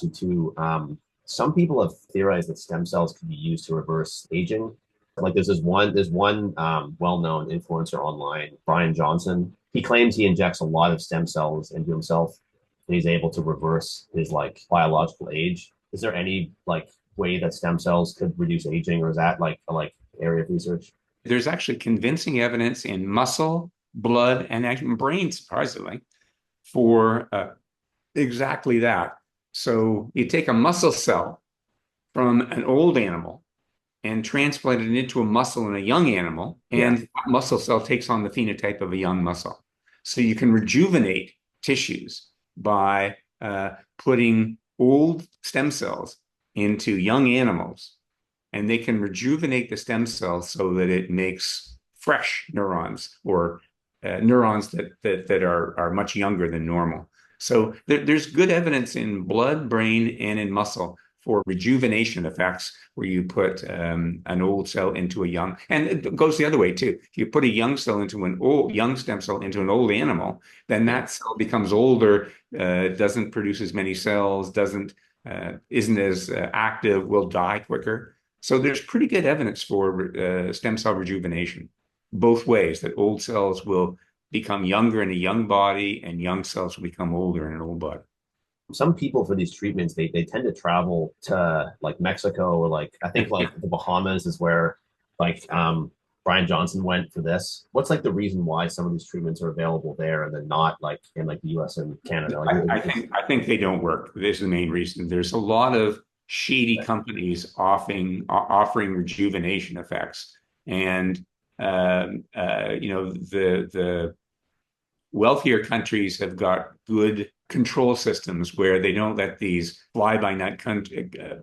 To some people have theorized that stem cells could be used to reverse aging. Like there's one well-known influencer online, Brian Johnson. He claims he injects a lot of stem cells into himself, and he's able to reverse his like biological age. Is there any like way that stem cells could reduce aging, or is that like a like area of research? There's actually convincing evidence in muscle, blood, and actually brain, surprisingly, for exactly that. So you take a muscle cell from an old animal and transplant it into a muscle in a young animal, Yeah. and that muscle cell takes on the phenotype of a young muscle. So you can rejuvenate tissues by putting old stem cells into young animals, and they can rejuvenate the stem cells so that it makes fresh neurons or neurons that are much younger than normal. So there's good evidence in blood, brain, and in muscle for rejuvenation effects where you put an old cell into a young, and it goes the other way too. If you put a young cell into an old young stem cell into an old animal, then Yeah. that cell becomes older, doesn't produce as many cells, doesn't isn't as active, will die quicker. So there's pretty good evidence for stem cell rejuvenation, both ways, that old cells will become younger in a young body and young cells will become older in an old body. Some people for these treatments they tend to travel to like Mexico or like I think like the Bahamas is where like Brian Johnson went for this. What's like the reason why some of these treatments are available there and then not like in like the US and Canada? Like I think they don't work. This is the main reason. There's a lot of shady companies offering rejuvenation effects, and the wealthier countries have got good control systems where they don't let these fly-by-night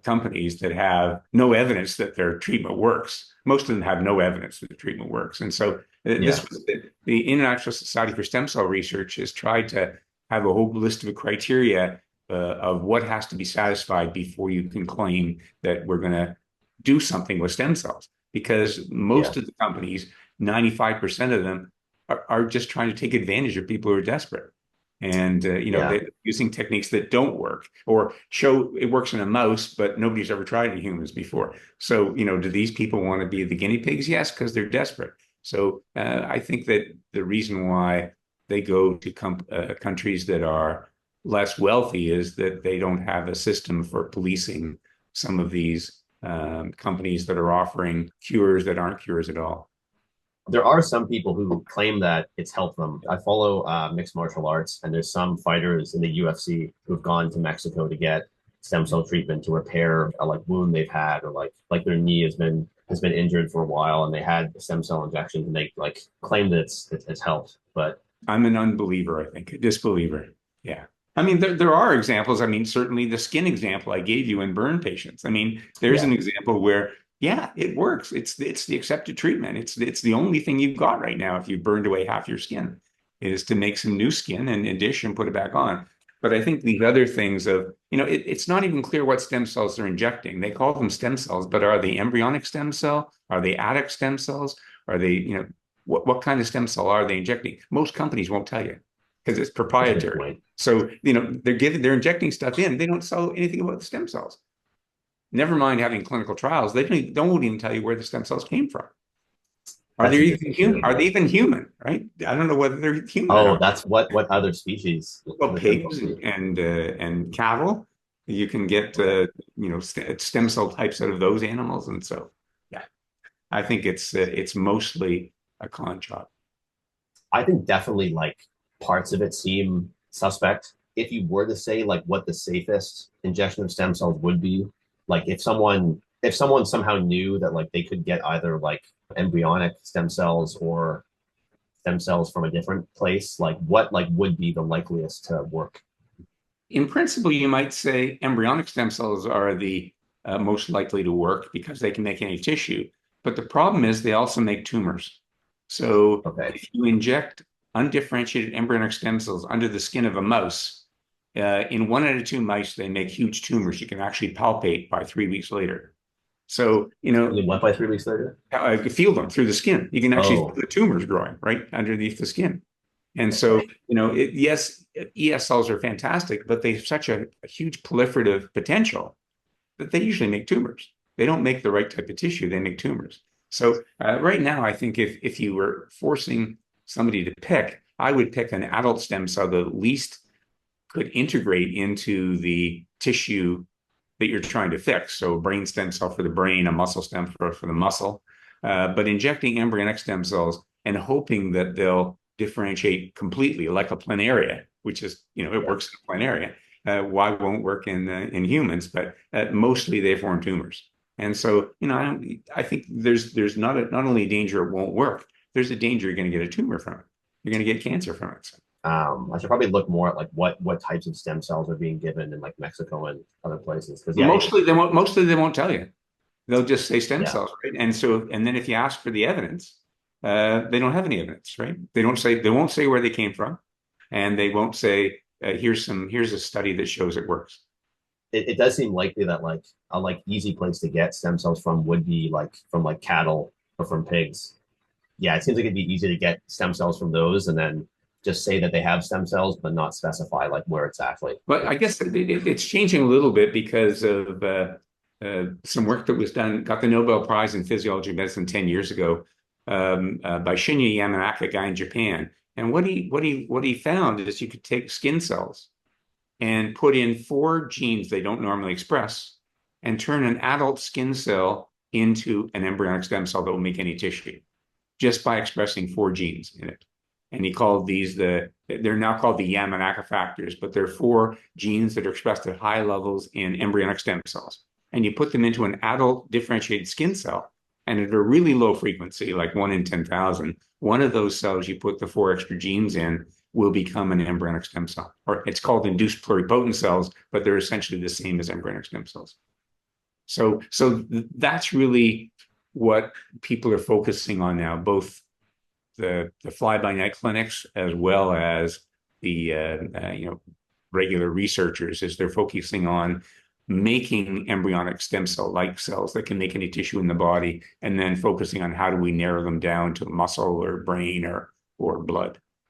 companies that have no evidence that their treatment works. Most of them have no evidence that the treatment works. And so yeah. this was the International Society for Stem Cell Research has tried to have a whole list of criteria of what has to be satisfied before you can claim that we're going to do something with stem cells. Because Yeah. most of the companies, 95% of them, are just trying to take advantage of people who are desperate. And Yeah. they're using techniques that don't work or show it works in a mouse, but nobody's ever tried it in humans before. So, do these people want to be the guinea pigs? Yes, because they're desperate. So I think that the reason why they go to countries that are less wealthy is that they don't have a system for policing some of these companies that are offering cures that aren't cures at all. There are some people who claim that it's helped them. I follow mixed martial arts, and there's some fighters in the UFC who've gone to Mexico to get stem cell treatment to repair a like wound they've had, or like their knee has been injured for a while, and they had stem cell injections, and they like claim that it's helped. But I'm an unbeliever, I think, a disbeliever. Yeah. I mean, there are examples. I mean, certainly the skin example I gave you in burn patients. I mean, there's yeah, an example where, yeah, it works. It's the accepted treatment. It's the only thing you've got right now if you've burned away half your skin is to make some new skin and in addition put it back on. But I think these other things of, it's not even clear what stem cells they're injecting. They call them stem cells, but are they embryonic stem cell? Are they adult stem cells? Are they, what kind of stem cell are they injecting? Most companies won't tell you because it's that's a good proprietary. point. So, they're injecting stuff in. They don't sell anything about the stem cells. Never mind having clinical trials. They don't even tell you where the stem cells came from. Are they That's even interesting human? too. Are they even human? Right? I don't know whether they're human or Oh, not. that's what other species Well, the stem cells pigs be? and cattle, you can get Okay. stem cell types out of those animals, and so yeah, I think it's mostly a con job. I think definitely like parts of it seem suspect. If you were to say like what the safest injection of stem cells would be, like if someone somehow knew that like they could get either like embryonic stem cells or stem cells from a different place, like what like would be the likeliest to work? In principle, you might say embryonic stem cells are the most likely to work because they can make any tissue. But the problem is they also make tumors. So Okay. if you inject undifferentiated embryonic stem cells under the skin of a mouse, in 1 out of 2 mice, they make huge tumors you can actually palpate by 3 weeks later. So, And then what by 3 weeks later? you feel them through the skin. You can actually feel Oh, the tumors growing right underneath the skin. And so, yes, ES cells are fantastic, but they have such a huge proliferative potential that they usually make tumors. They don't make the right type of tissue, they make tumors. So right now, I think if you were forcing somebody to pick, I would pick an adult stem cell that at least could integrate into the tissue that you're trying to fix. So a brain stem cell for the brain, a muscle stem for the muscle, but injecting embryonic stem cells and hoping that they'll differentiate completely, like a planaria, which is, it works in a planaria. Why won't work in humans? But mostly they form tumors. And so, I think there's not only a danger it won't work, there's a danger you're going to get a tumor from it. You're going to get cancer from it. So. I should probably look more at like what types of stem cells are being given in like Mexico and other places. Because yeah, Mostly they won't tell you. They'll just say stem yeah, cells, right? And then if you ask for the evidence, they don't have any evidence, right? They won't say where they came from, and they won't say here's a study that shows it works. it does seem likely that like a like easy place to get stem cells from would be like from like cattle or from pigs. Yeah, it seems like it'd be easy to get stem cells from those and then just say that they have stem cells, but not specify like where exactly. But I guess it's changing a little bit because of some work that was done, got the Nobel Prize in Physiology of Medicine 10 years ago by Shinya Yamanaka, a guy in Japan. And what he found is you could take skin cells and put in 4 genes they don't normally express and turn an adult skin cell into an embryonic stem cell that will make any tissue just by expressing 4 genes in it. And he called they're now called the Yamanaka factors, but they're 4 genes that are expressed at high levels in embryonic stem cells. And you put them into an adult differentiated skin cell, and at a really low frequency, like 1 in 10,000, one of those cells you put the 4 extra genes in will become an embryonic stem cell. Or it's called induced pluripotent cells, but they're essentially the same as embryonic stem cells. So that's really what people are focusing on now, both the fly-by-night clinics as well as the regular researchers, is they're focusing on making embryonic stem cell-like cells that can make any tissue in the body, and then focusing on how do we narrow them down to muscle or brain or blood.